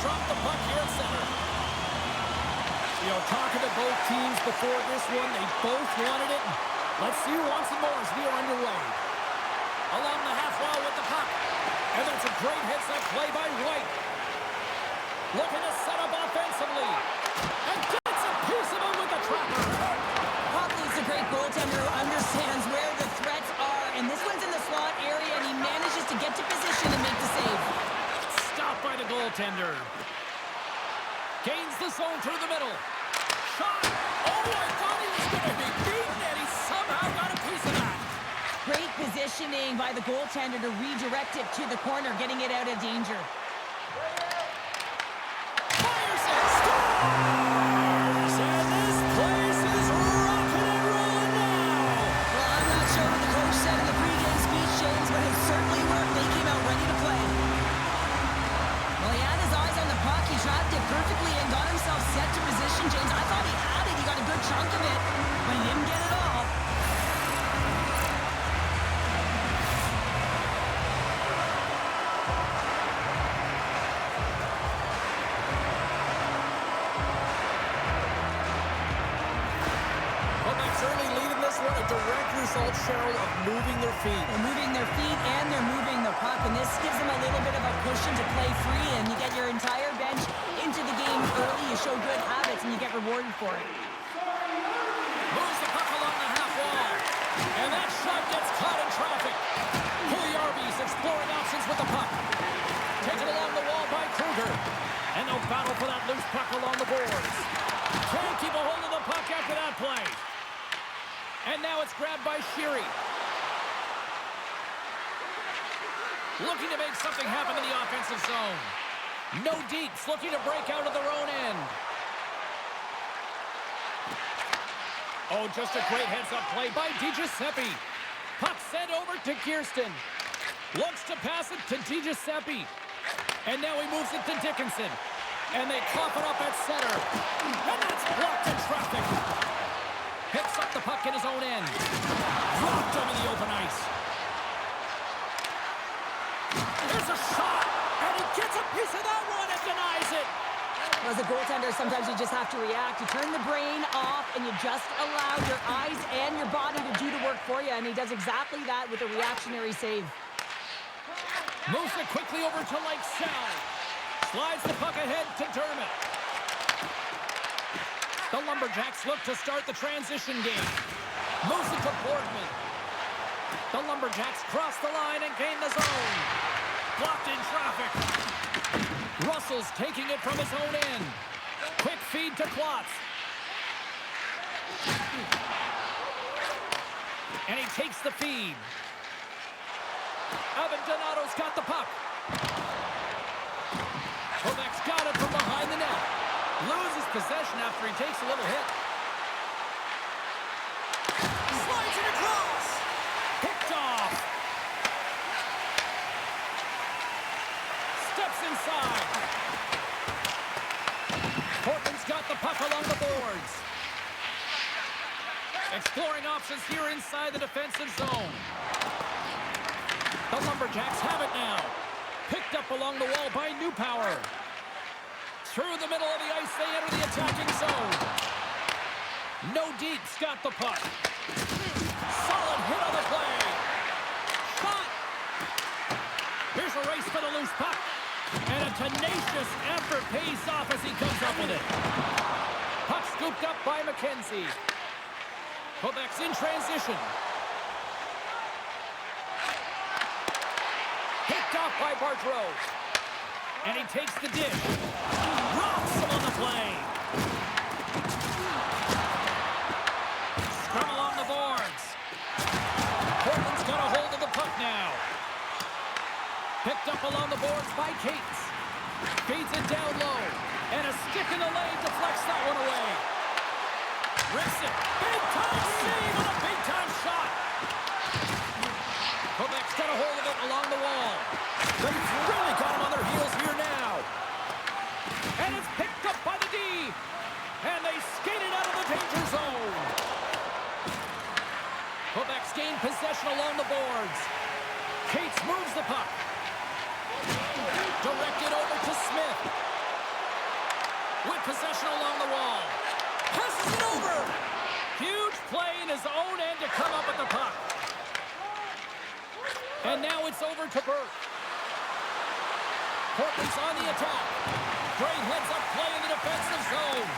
drop the puck here at center. You know, talking to both teams before this one, they both wanted it. Let's see who wants it more as we are underway. Along the half wall with the puck. And that's a great hits-up play by White. Looking to set up offensively. And gets a piece of it with the trapper. Hopley's a great goaltender who understands where the threats are. And this one's in the slot area, and he manages to get to position and make the save. Stopped by the goaltender. Gains the zone through the middle. Shot. Oh, I thought he was going to be beaten, and he somehow got a piece of that. Great positioning by the goaltender to redirect it to the corner, getting it out of danger. Fires it. Scores! And this place is rocking and rolling now. Well, I'm not sure what the coach said in the pregame speech, James, but it certainly worked. They came out ready to play. Well, he had his eyes on the puck. He trapped it perfectly and got himself set to position, James. I thought he had it. He got a good chunk of it, but he didn't get it all. Quebec's early lead in this one, a direct result, Cheryl, of moving their feet. They're moving their feet and they're moving the puck, and this gives them a little bit of a cushion to play free, and you get your entire bench into the game early. You show good habits, and you get rewarded for it. Moves the puck along the half wall. And that shot gets caught in traffic. Pugliarvi's exploring options with the puck. Taken along the wall by Kruger. And they'll battle for that loose puck along the boards. Can't keep a hold of the puck after that play. And now it's grabbed by Sheary. Looking to make something happen in the offensive zone. No deeps, looking to break out of their own end. Oh, just a great heads-up play by DiGiuseppe. Puck sent over to Kirsten. Looks to pass it to DiGiuseppe. And now he moves it to Dickinson. And they cough it up at center. And that's blocked in traffic. Picks up the puck in his own end. Dropped over the open ice. There's a shot. And he gets a piece of that one and denies it. As a goaltender, sometimes you just have to react. You turn the brain off, and you just allow your eyes and your body to do the work for you, and he does exactly that with a reactionary save. Moves it quickly over to Lycksell. Slides the puck ahead to Dermott. The Lumberjacks look to start the transition game. Moves it to Boardman. The Lumberjacks cross the line and gain the zone. Blocked in traffic. Russell's taking it from his own end. Quick feed to Klotz. And he takes the feed. Donato's got the puck. Quebec's got it from behind the net. Loses possession after he takes a little hit. Slides it across. Picked off. Steps inside. Portland's got the puck along the boards. Exploring options here inside the defensive zone. The Lumberjacks have it now. Picked up along the wall by Newpower. Through the middle of the ice, they enter the attacking zone. No deeps got the puck. Solid hit on the play. Shot. Here's a race for the loose puck. And a tenacious effort pays off as he comes up with it. Puck scooped up by McKenzie. Quebec's in transition. Picked off by Bardreau. And he takes the dish. Rocks him on the play. Scrum along the boards. Portland's got a hold of the puck now. Picked up along the boards by Cates. Feeds it down low. And a stick in the lane deflects that one away. Rips it. Big time save and a big time shot. Quebec's got a hold of it along the wall. They've really got him on their heels here now. And it's picked up by the D. And they skate it out of the danger zone. Quebec's gained possession along the boards. Cates moves the puck. Directed over to Smith. with possession along the wall. Passes it over. Huge play in his own end to come up with the puck. And now it's over to Burke. Portland's on the attack. Great heads-up play in the defensive zone.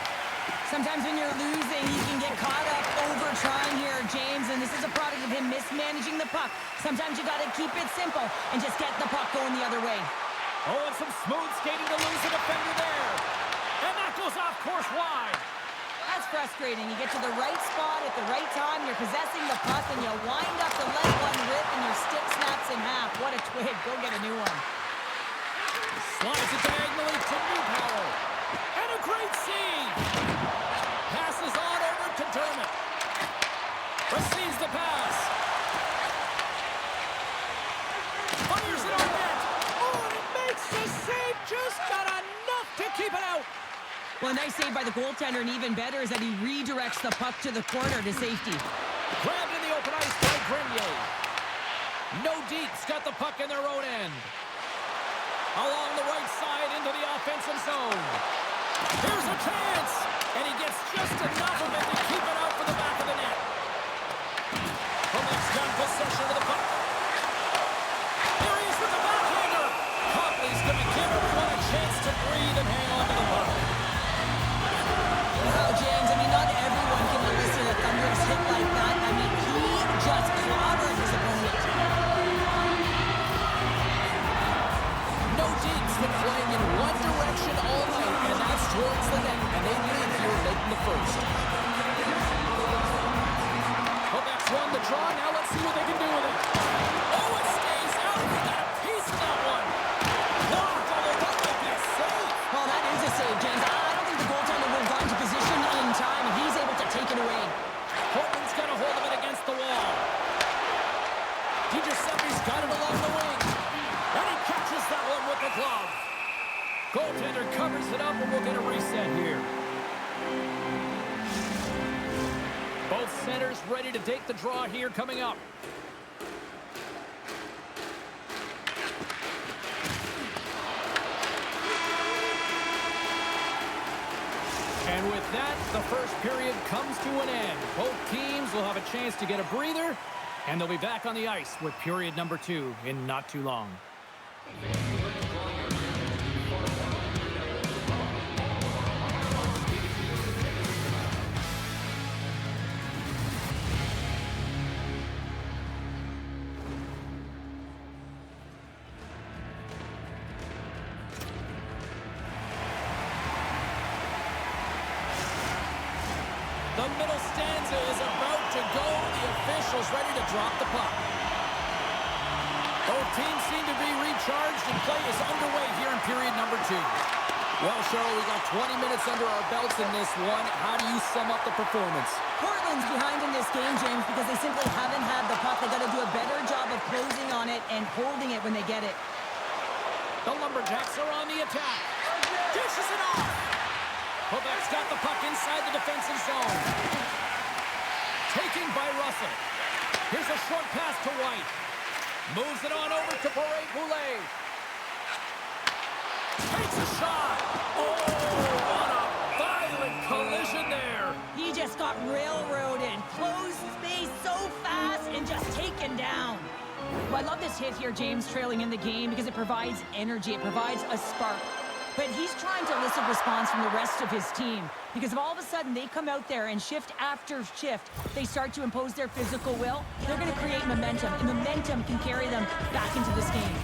Sometimes when you're losing, you can get caught up over trying here, James, and this is a product of him mismanaging the puck. Sometimes you got to keep it simple and just get the puck going the other way. Oh, and some smooth skating to lose a defender there. And that goes off course wide. That's frustrating. You get to the right spot at the right time, you're possessing the puck, and you wind up to let one rip, and your stick snaps in half. What a twig. Go get a new one. Slides it diagonally to Newpower. And a great save. Passes on over to Dermott. Receives the pass. Fires it on net. Oh, and it makes the save. Just got enough to keep it out. Well, a nice save by the goaltender, and even better is that he redirects the puck to the corner to safety. Grabbed in the open ice by Grenier. Nordiques got the puck in their own end. Along the right side into the offensive zone. Here's a chance. And he gets just enough of it to keep it out for the back of the net. Quebec's got possession of the puck. Here he is with the backhander. Copley's going to give everyone a chance to breathe and hang on to the puck. Wow, James, I mean, not everyone can listen to Thunder's hit like that. I mean, he just clobbered his opponent. Nordiques been playing in one direction all night, and that's towards the net, and they lead here late in the first. Quebec's won the draw. Now let's see what they can do with it. Oh, it stays out. We got a piece of that one. Blocked, although that might be a save. Well, that is a save, James. I don't think the goaltender would have gotten to position in time, and he's able to take it away. Portland's got a hold of it against the wall. Giuseppe's got it along the wing. And he catches that one with the glove. Goaltender covers it up, and we'll get a reset here. Both centers ready to take the draw here coming up. And with that, the first period comes to an end. Both teams will have a chance to get a breather, and they'll be back on the ice with period number 2 in not too long. The middle stanza is about to go. The officials ready to drop the puck. Both teams seem to be recharged, and play is underway here in period number 2. Well, Cheryl, we got 20 minutes under our belts in this one. How do you sum up the performance? Portland's behind in this game, James, because they simply haven't had the puck. They got to do a better job of closing on it and holding it when they get it. The Lumberjacks are on the attack. Dishes it off. Quebec's got the puck inside the defensive zone. Taken by Russell. Here's a short pass to White. Moves it on over to Boulet. Takes a shot. Oh, what a violent collision there. He just got railroaded. Closed space so fast and just taken down. Well, I love this hit here, James, trailing in the game, because it provides energy. It provides a spark. But he's trying to elicit response from the rest of his team, because if all of a sudden they come out there and shift after shift, they start to impose their physical will, they're going to create momentum, and momentum can carry them back into this game.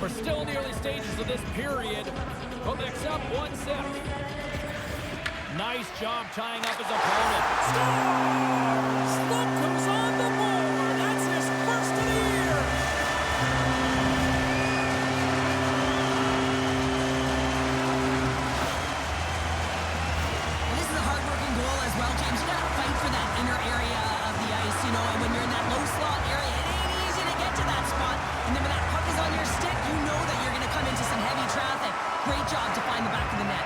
We're still in the early stages of this period. Quebec's up 1-0. Nice job tying up his opponent. Scores! Slocum's on the board. That's his first of the year. Well, James, you got to fight for that inner area of the ice, you know, and when you're in that low slot area, it ain't easy to get to that spot. And then when that puck is on your stick, you know that you're going to come into some heavy traffic. Great job to find the back of the net.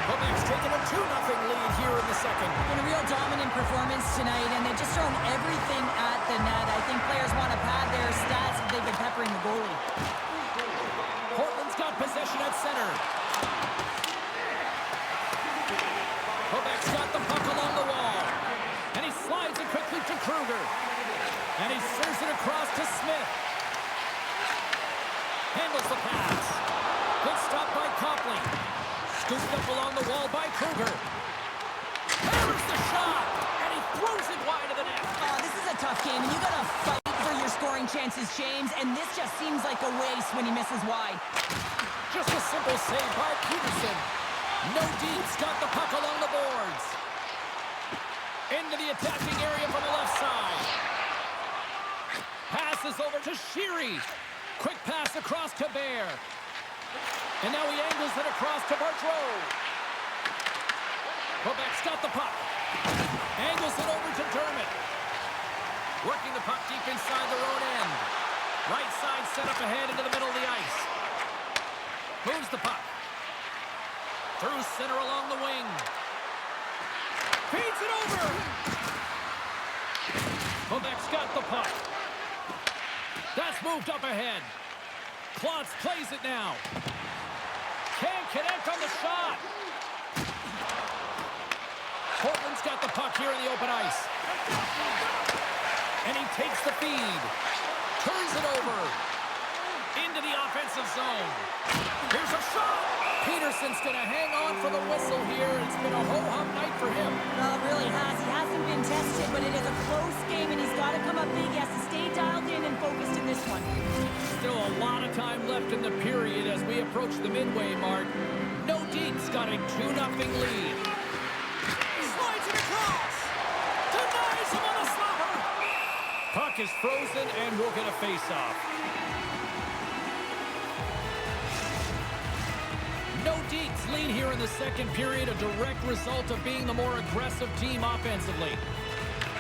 Quebec's taking a 2-0 lead here in the second. And a real dominant performance tonight, and they've just thrown everything at the net. I think players want to pad their stats if they've been peppering the goalie. And he serves it across to Smith. Handles the pass. Good stop by Copley. Scooped up along the wall by Kruger. Hammers the shot. And he throws it wide of the net. Oh, this is a tough game, and you got to fight for your scoring chances, James. And this just seems like a waste when he misses wide. Just a simple save by Peterson. No Deeds got the puck along the boards. Into the attacking area from the left side. Passes over to Sheary. Quick pass across to Bear. And now he angles it across to Bardreau. Quebec's got the puck. Angles it over to Dermott. Working the puck deep inside their own end. Right side set up ahead into the middle of the ice. Moves the puck. Through center along the wing. Feeds it over. Quebec's got the puck. That's moved up ahead. Klotz plays it now. Can't connect on the shot. Portland's got the puck here in the open ice. And he takes the feed. Turns it over. Into the offensive zone. Here's a shot. Peterson's going to hang on for the whistle here. It's been a ho-hum night for him. Well, it really has. He hasn't been tested, but it is a close game, and he's got to come up big. He has to stay dialed in and focused in this one. Still a lot of time left in the period as we approach the midway mark. No Deeds got a 2-0 lead. Slides it across. Denies him on a slapper. Puck is frozen, and we'll get a face-off. No Deeds lead here in the second period, a direct result of being the more aggressive team offensively.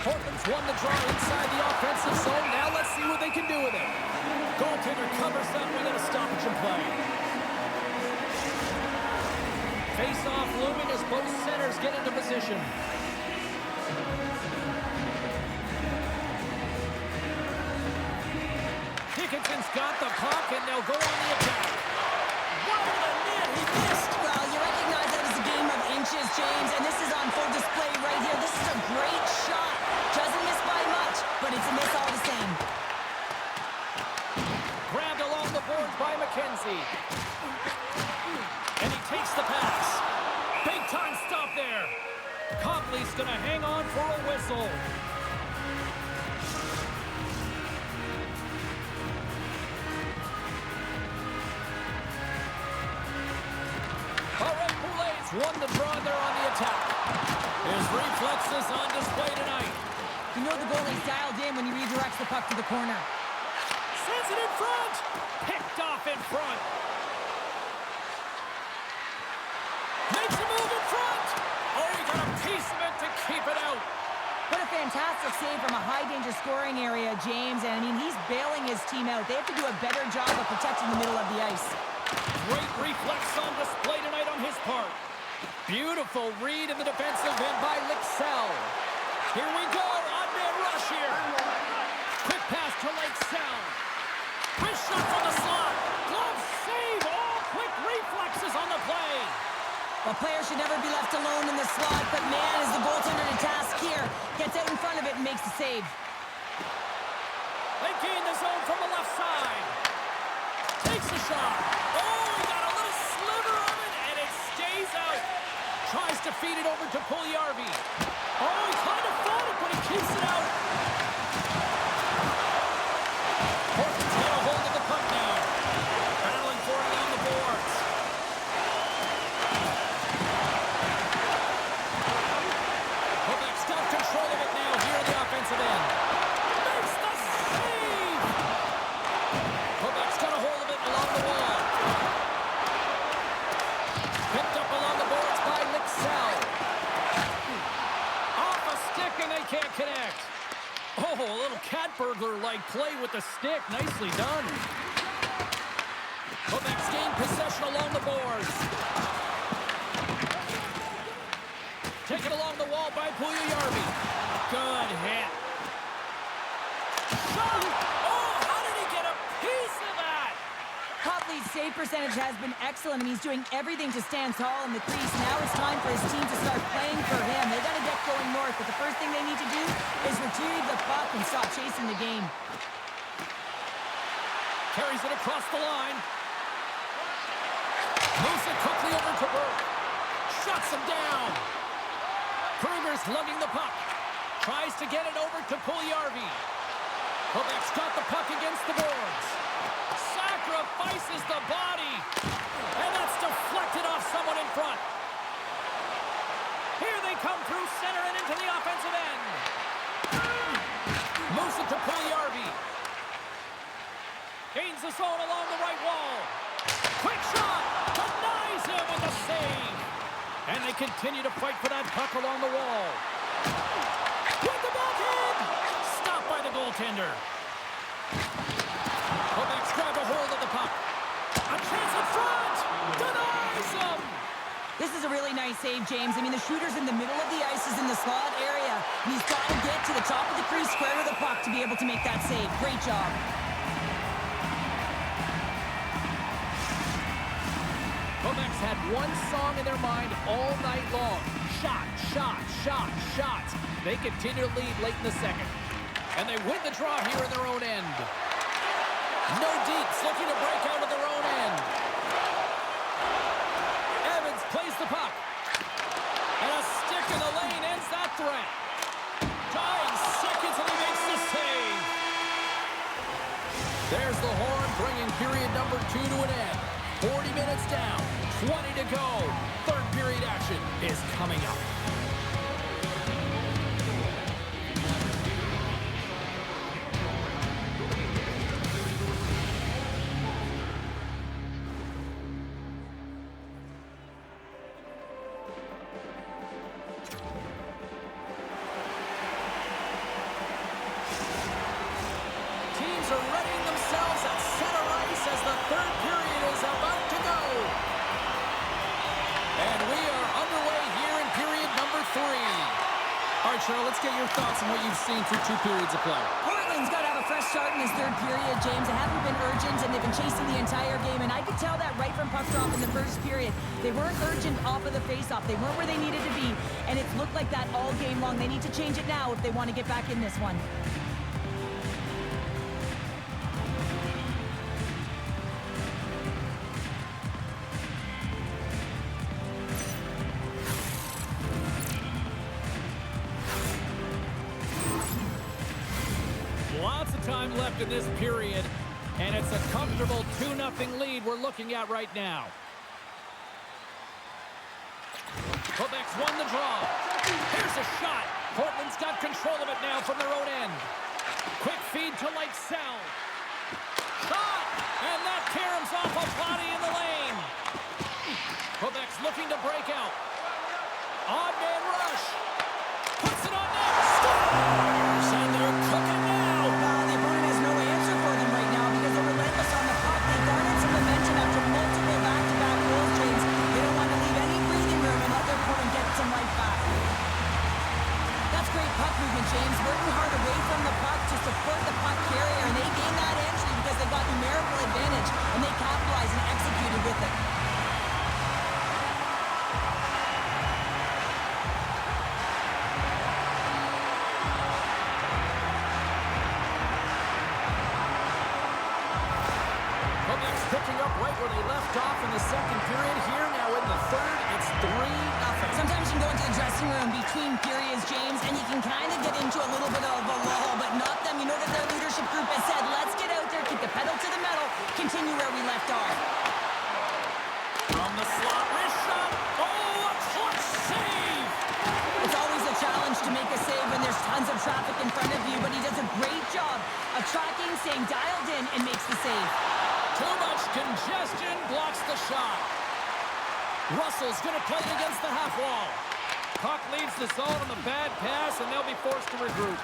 Portland's won the draw inside the offensive zone. Now let's see what they can do with it. Goaltender covers up with a stoppage in play. Face-off looming as both centers get into position. Dickinson's got the puck, and they'll go on the attack. Well, you recognize that it's a game of inches, James, and this is on full display right here. This is a great shot. Doesn't miss by much, but it's a miss all the same. Grabbed along the boards by McKenzie. And he takes the pass. Big time stop there. Copley's going to hang on for a whistle. Won the draw there on the attack. His reflexes on display tonight. You know the goalie's dialed in when he redirects the puck to the corner. Sends it in front. Picked off in front. Makes a move in front. Oh, he got a piece of it to keep it out. What a fantastic save from a high-danger scoring area, James. And, I mean, he's bailing his team out. They have to do a better job of protecting the middle of the ice. Great reflex on display tonight on his part. Beautiful read in the defensive end by Lycksell. Here we go. Odd-man rush here. Quick pass to Lycksell. Wrist shot from the slot. Glove save. All quick reflexes on the play. A player should never be left alone in the slot, but man, is the goaltender to task here. Gets out in front of it and makes the save. They gain the zone from the left side. Takes the shot. Oh, he got a little sliver of it, and it stays out. Tries to feed it over to Puljujarvi. Oh, he kind of fought it, but he keeps it out. Portland's got a hold of the puck now. Battling for it on the boards. Quebec's got control of it now here in the offensive end. Makes the save! Quebec's got a hold of it along the wall. Picked up along the boards by Lycksell. Off a stick and they can't connect. Oh, a little cat burglar-like play with the stick. Nicely done. Quebec's gained possession along the boards. Taken along the wall by Puljujarvi. Good hit. Shot! Oh, how did he get a piece of that? Caught athlete's save percentage has been excellent, and he's doing everything to stand tall in the crease. Now it's time for his team to start playing for him. They got to get going north, but the first thing they need to do is retrieve the puck and stop chasing the game. Carries it across the line. Moves it quickly over to Burke. Shuts him down. Kruger's lugging the puck. Tries to get it over to Puljujarvi. Quebec's got the puck against the boards. Sacrifices the body. And that's deflected off someone in front. Here they come through center and into the offensive end. Moves it to Puljujarvi. Gains the zone along the right wall. Quick shot. Denies him with a save. And they continue to fight for that puck along the wall. With the backhand. Stopped by the goaltender. Quebec's grabbed a hold of the puck. A chance in front. Denies him. This is a really nice save, James. I mean, the shooter's in the middle of the ice, is in the slot area. And he's got to get to the top of the crease, square with the puck to be able to make that save. Great job. Quebec's had one song in their mind all night long. Shot, shot, shot, shot. They continue to lead late in the second. And they win the draw here in their own end. No deeps looking to break out of their own end. Evans plays the puck. And a stick in the lane ends that threat. Dying seconds and he makes the save. There's the horn bringing period number 2 to an end. 40 minutes down, 20 to go. Third period action is coming up. Teams are readying themselves at center ice as the third period is about to go. And we are underway here in period number 3. All right, Cheryl, let's get your thoughts on what you've seen through 2 periods of play. Portland's got to have a fresh start in this third period, James. They haven't been urgent, and they've been chasing the entire game. And I could tell that right from puck drop in the first period. They weren't urgent off of the faceoff. They weren't where they needed to be. And it's looked like that all game long. They need to change it now if they want to get back in this one. Lots of time left in this period, and it's a comfortable 2-0 lead we're looking at right now. Quebec's won the draw. Here's a shot. Portland's got control of it now from their own end. Quick feed to Lycksell. Shot! And that caroms off a body in the lane. Quebec's looking to break out. Odd man rush. Puts it on net. Scores! And they're cooking now. The opponent has no answer for them right now because they're relentless on the puck. They garnered some momentum after multiple back-to-back goals, James. They don't want to leave any breathing room and let their opponent get some right back. That's great puck movement, James. Working hard away from the puck to support the puck carrier, and they gained that entry because they got numerical advantage, and they capitalized and executed with it. Picking up right where they left off in the second period. Here now in the third, it's 3-0. Sometimes you can go into the dressing room between periods, James, and you can kind of get into a little bit of a lull, but not them. You know that their leadership group has said, let's get out there, keep the pedal to the metal, continue where we left off. From the slot, wrist shot. Oh, a clutch save. It's always a challenge to make a save when there's tons of traffic in front of you, but he does a great job of tracking, staying dialed in, and makes the save. Too much congestion blocks the shot. Russell's going to play it against the half wall. Puck leaves the zone on the bad pass, and they'll be forced to regroup.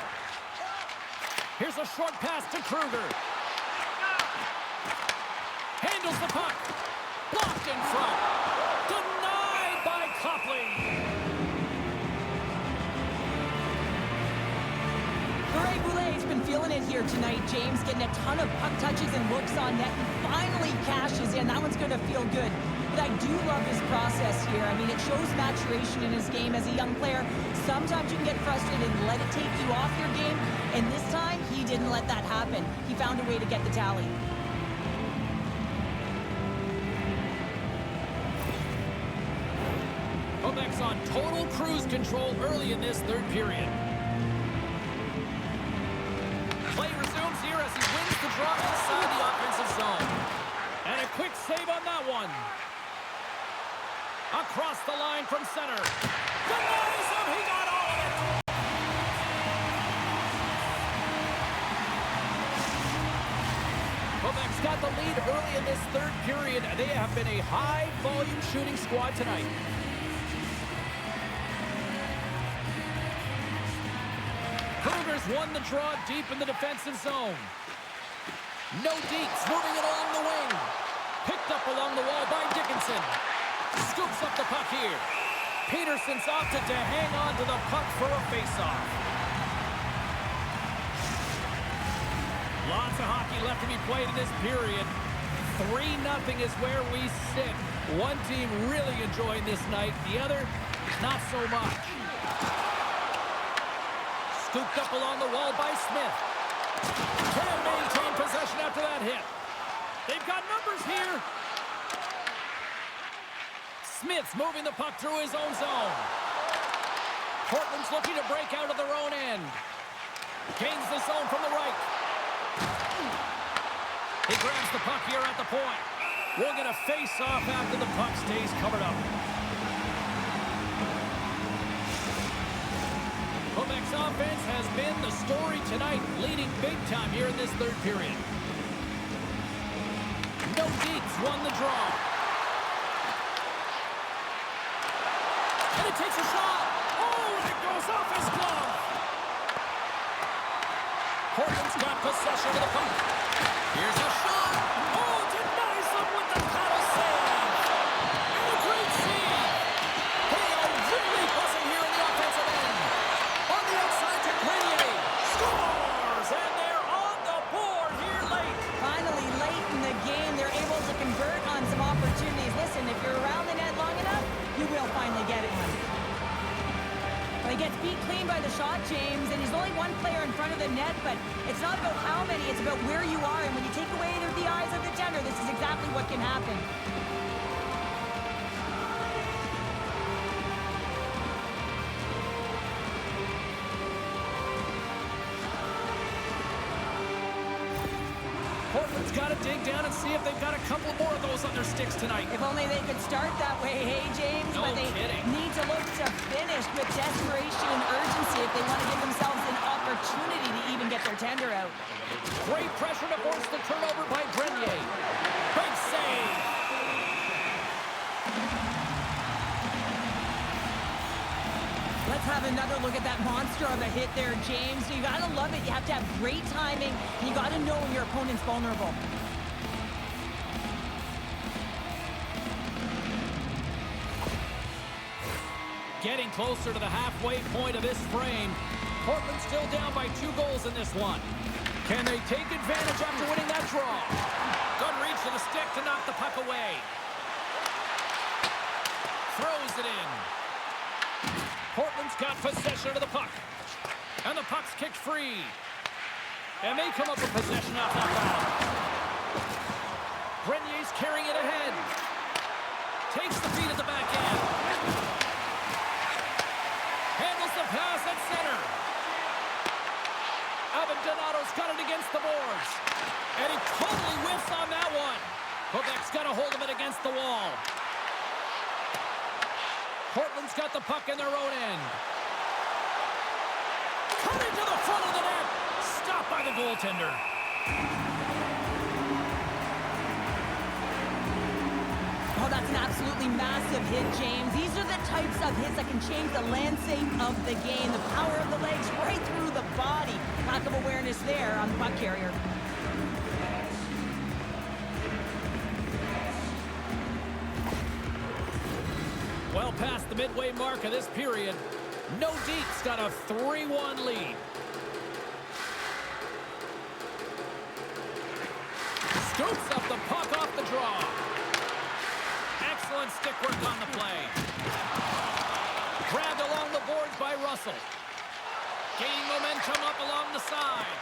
Here's a short pass to Kruger. Handles the puck. Blocked in front. Denied by Copley. Boulet's been feeling it here. here tonight. James getting a ton of puck touches and looks on net and finally cashes in. That one's going to feel good. But I do love his process here. I mean, it shows maturation in his game as a young player. Sometimes you can get frustrated and let it take you off your game. And this time, he didn't let that happen. He found a way to get the tally. Quebec's on total cruise control early in this third period. Play resumes here as he wins the draw inside the offensive zone. And a quick save on that one. Across the line from center. Denies him. He got all of it. Quebec's got the lead early in this third period. They have been a high-volume shooting squad tonight. Cougars won the draw deep in the defensive zone. Nordiques moving it along the wing. Picked up along the wall by Dickinson. Scoops up the puck here. Peterson's opted to hang on to the puck for a face-off. Lots of hockey left to be played in this period. 3-0 is where we sit. One team really enjoying this night. The other, not so much. Scooped up along the wall by Smith. Can maintain possession after that hit. They've got numbers here. Smith's moving the puck through his own zone. Portland's looking to break out of their own end. Gains the zone from the right. He grabs the puck here at the point. We'll get a face-off after the puck stays covered up. Quebec's offense has been the story tonight, leading big time here in this third period. Nordiques won the draw. And it takes a shot. Oh, it goes off his glove. Portland's got possession of the puck. Here's a shot. Oh, denies him with the paddle save. And a great save. They are really buzzing here in the offensive end. On the outside to Grenier. Scores! And they're on the board here late. Finally, late in the game, they're able to convert on some opportunities. Listen, if you're around the net long enough, you will finally get it one. Well, he gets beat clean by the shot, James, and he's only one player in front of the net, but it's not about how many, it's about where you are, and when you take away the eyes of the tender, this is exactly what can happen. Portland's got to dig down and see if they've got a couple more of those on their sticks tonight. If only they could start that way, hey, James? No but they kidding. need to look to finish with desperation and urgency if they want to give themselves an opportunity to even get their tender out. Great pressure to force the turnover by Grenier. Big save. Let's have another look at that monster of a hit there, James. You got to love it. You have to have great timing, and you got to know when your opponent's vulnerable. Getting closer to the halfway point of this frame. Portland still down by 2 goals in this one. Can they take advantage after winning that draw? Good reach to the stick to knock the puck away. Throws it in. Portland's got possession of the puck. And the puck's kicked free. And they come up with possession off that foul. Grenier's carrying it ahead. Takes the feed at the back end. Handles the pass at center. Donato's got it against the boards. And he totally whiffs on that one. Quebec's got a hold of it against the wall. Portland's got the puck in their own end. Coming to the front of the net. Stopped by the goaltender. Oh, that's an absolutely massive hit, James. These are the types of hits that can change the landscape of the game. The power of the legs right through the body. Lack of awareness there on the puck carrier. Well past the midway mark of this period, Nordiques got a 3-1 lead. Scoops up the puck off the draw. Excellent stick work on the play. Grabbed along the boards by Russell. Gaining momentum up along the side.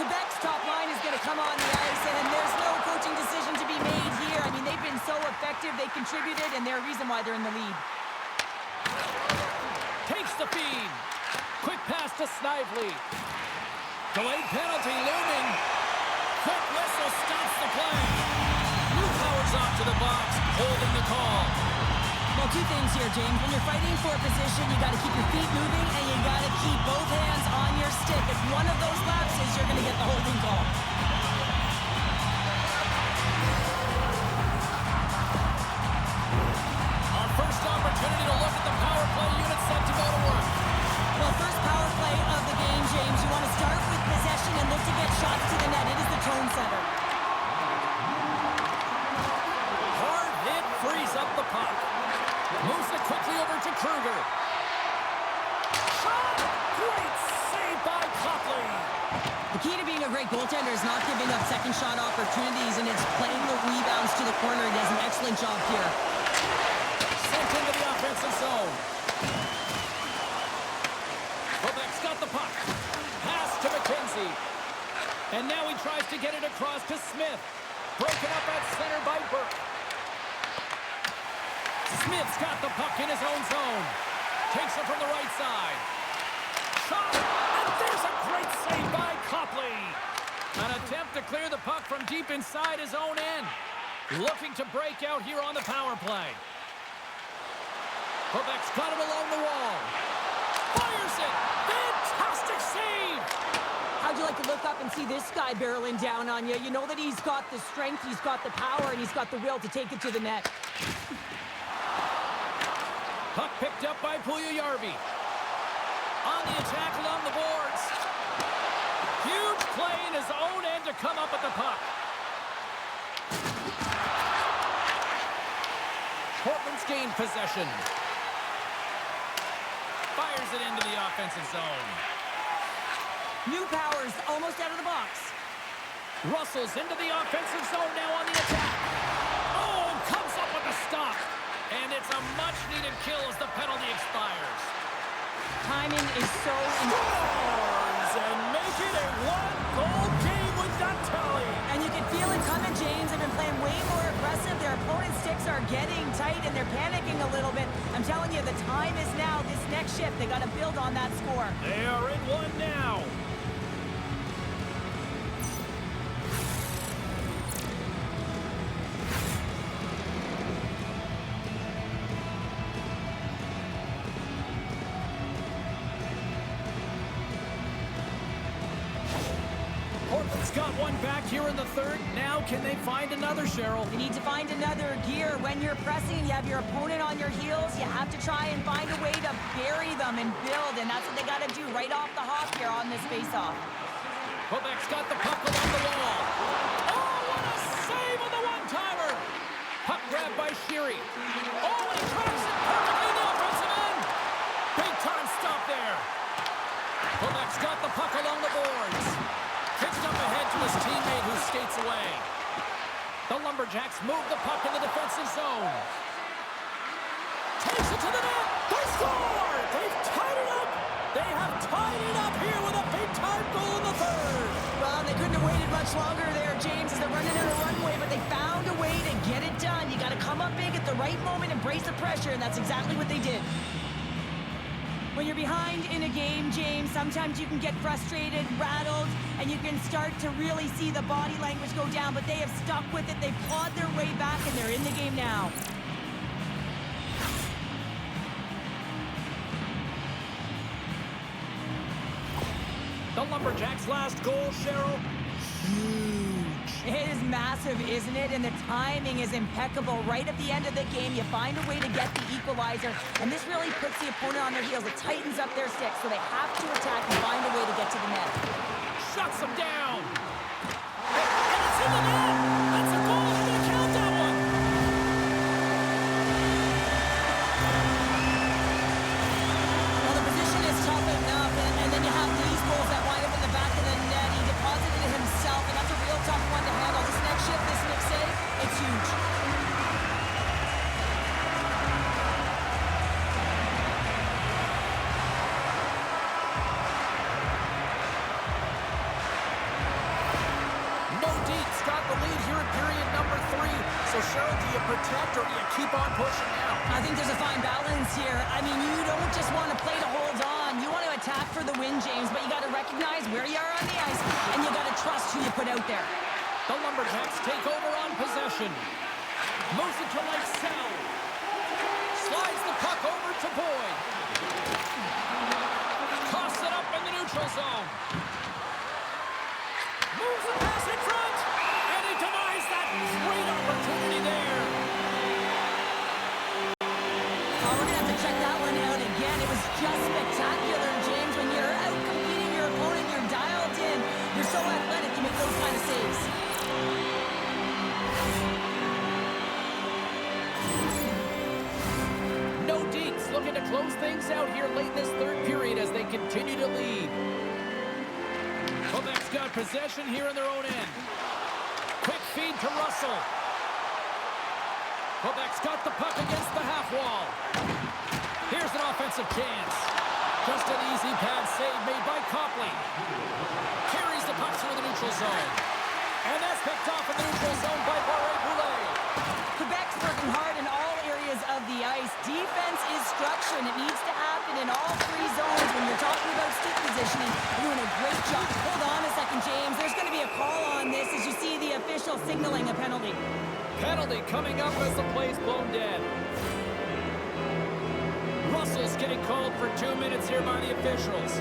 Quebec's top line is going to come on the ice, and there's no coaching decision to be made here. I mean, they've been so effective, they contributed, and they're a reason why they're in the lead. Takes the feed. Quick pass to Snively. Delayed penalty looming. Quick whistle stops the play. New powers off to the box, holding the call. Well, two things here, James. When you're fighting for a position, you got to keep your feet moving, and you got to keep both hands on your stick. If one of those lapses, you're going to get the holding call. Our first opportunity to look at the power play unit set to go to work. Well, first power play of the game, James. You want to start with possession and look to get shots to the net. It is the tone setter. Hard hit frees up the puck. Moves it quickly over to Kruger. Shot! Great save by Copley. The key to being a great goaltender is not giving up second shot opportunities, and it's playing the rebounds to the corner. He does an excellent job here. Sent into the offensive zone. Quebec's got the puck. Pass to McKenzie. And now he tries to get it across to Smith. Broken up at center by Burke. Smith's got the puck in his own zone. Takes it from the right side. Shot! And there's a great save by Copley. An attempt to clear the puck from deep inside his own end. Looking to break out here on the power play. Quebec's got it along the wall. Fires it! Fantastic save! How'd you like to look up and see this guy barreling down on you? You know that he's got the strength, he's got the power, and he's got the will to take it to the net. Puck picked up by Puljujarvi. On the attack along the boards. Huge play in his own end to come up with the puck. Portland's gained possession. Fires it into the offensive zone. New powers almost out of the box. Russell's into the offensive zone now on the attack. Oh, comes up with a stop. And it's a much-needed kill as the penalty expires. Timing is so Scores and make it a one-goal game with that tally. And you can feel it coming, James. They've been playing way more aggressive. Their opponent's sticks are getting tight, and they're panicking a little bit. I'm telling you, the time is now. This next shift, they got to build on that score. They are in one now. Portland's got one back here in the third. Now can they find another, Cheryl? You need to find another gear. When you're pressing and you have your opponent on your heels, you have to try and find a way to bury them and build, and that's what they got to do right off the hop here on this faceoff. Quebec's got the puck along the wall. Oh, what a save on the one-timer! Puck grabbed by Sheary. Oh, and he tracks it perfectly in the offensive end. Big-time stop there. Quebec's got the puck along the boards. Pitched up ahead to his teammate who skates away. The Lumberjacks move the puck in the defensive zone. Takes it to the net. They score! They've tied it up. They have tied it up here with a big-time goal in the third. Well, they couldn't have waited much longer there, James, as they're running out of runway, but they found a way to get it done. You got to come up big at the right moment and brace the pressure, and that's exactly what they did. When you're behind in a game, James, sometimes you can get frustrated, rattled, and you can start to really see the body language go down, but they have stuck with it. They've clawed their way back, and they're in the game now. The Lumberjacks' last goal, Cheryl. Huge. It is massive, isn't it? And the timing is impeccable. Right at the end of the game, you find a way to get the equalizer, and this really puts the opponent on their heels. It tightens up their sticks, so they have to attack and find a way to get to the net. Shuts them down. And it's in the net. That's a goal. I'm going to count that one. Well, the position is tough enough, and then you have these goals that wind up in the back of the net. He deposited it himself, and that's a real tough one to handle. This next shift So, Cheryl, do you protect or do you keep on pushing now? I think there's a fine balance here. I mean, you don't just want to play to hold on. You want to attack for the win, James, but you got to recognize where you are on the ice, and you got to trust who you put out there. The Lumberjacks take over on possession. Moves it to Lycksell. Slides the puck over to Boyd. Tosses it up in the neutral zone. Moves the pass in front. And he denies that great opportunity there. Oh, we're going to have to check that one out again. It was just spectacular, James. When you're out competing your opponent, you're dialed in. You're so athletic, you make those kind of saves. Looking to close things out here late in this third period as they continue to lead. Quebec's got possession here in their own end. Quick feed to Russell. Quebec's got the puck against the half wall. Here's an offensive chance. Just an easy pad save made by Copley. Carries the puck through the neutral zone. And that's picked off in the neutral zone by Bardreau. Quebec's working hard in all areas of the ice. Defense is structure, and it needs to happen in all three zones. When you're talking about stick positioning, you're doing a great job. Hold on a second, James. There's going to be a call on this as you see the official signaling a penalty. Penalty coming up as the play's blown dead. Russell's getting called for 2 minutes here by the officials.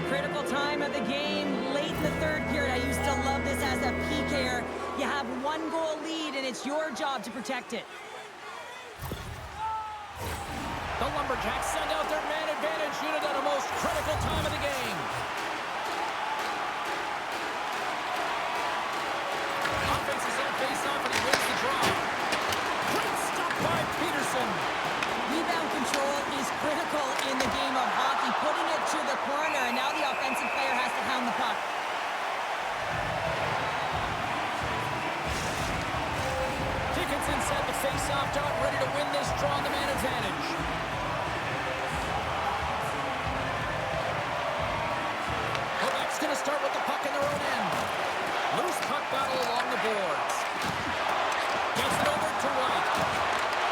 Critical time of the game, late in the third period. I used to love this as a PKer. You have 1 goal lead, and it's your job to protect it. The Lumberjacks send out their man advantage unit at a most critical time of the game. Offense is on face-off, and he wins the draw. Great stop by Peterson. Rebound control is critical in the game of hockey. Putting it to the corner, and now the offensive player has to hound the puck. Dickinson set the face-off dot, ready to win this draw on the man advantage. Quebec's going to start with the puck in their own end. Loose puck battle along the boards. Gets it over to White.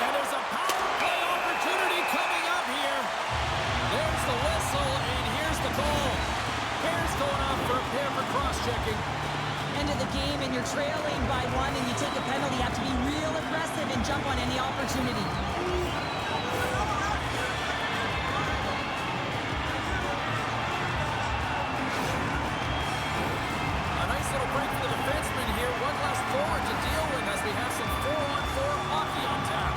And there's a power play opportunity coming up here. There's the whistle, and here's the goal. Bears going off for a pair for cross-checking. End of the game, and you're trailing by 1, and you take a penalty. You have to be real aggressive and jump on any opportunity. A nice little break for the defenseman here. One less forward to deal with as we have some 4-on-4 hockey on tap.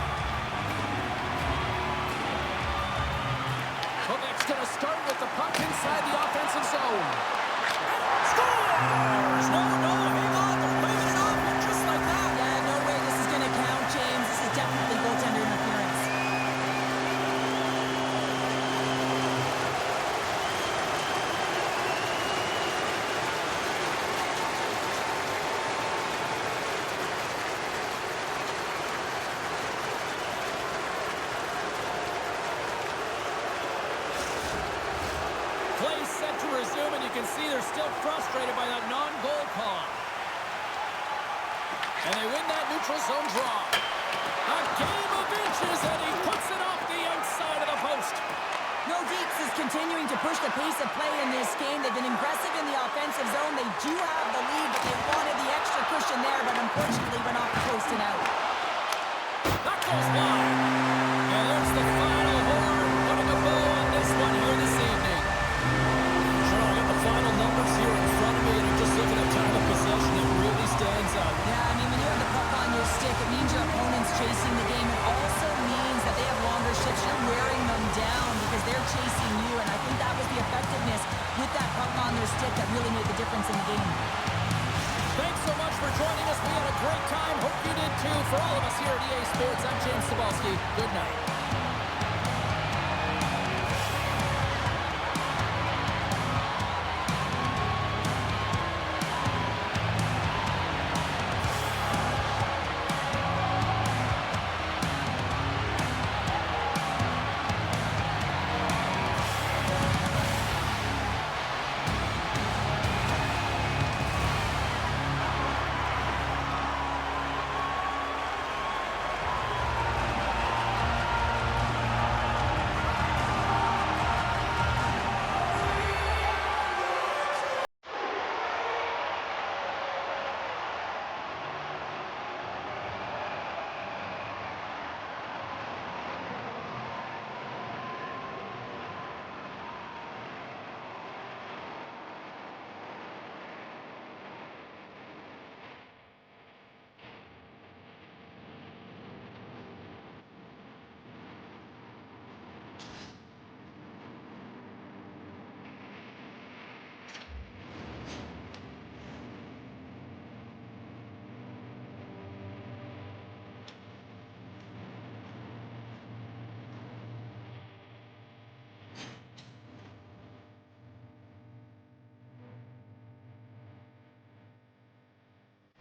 Quebec's going to start with the puck inside the offensive zone. Scores! No, hang on. They're waving it off just like that. Yeah, no way this is going to count, James. This is definitely goaltender interference. Play set to resume, and you can see they're still frustrated by that non-goal call. And they win that neutral zone draw. A game of inches, and he puts it off the outside of the post. Nordiques is continuing to push the pace of play in this game. They've been aggressive in the offensive zone. They do have the lead, but they wanted the extra cushion there, but unfortunately went off the post and out. That goes wide. And there's the final horn, putting a bow on this one here this evening. Sure, I got the final numbers here in front of me, and I'm just looking at time of possession. It really stands out. Yeah, I mean, when you have the puck on your stick, it means your opponent's chasing the game. It also means that they have longer shifts. You're wearing them down because they're chasing you, and I think that was the effectiveness with that puck on their stick that really made the difference in the game. Thanks so much for joining us. We had a great time. Hope you did too. For all of us here at EA Sports, I'm James Cebulski. Good night.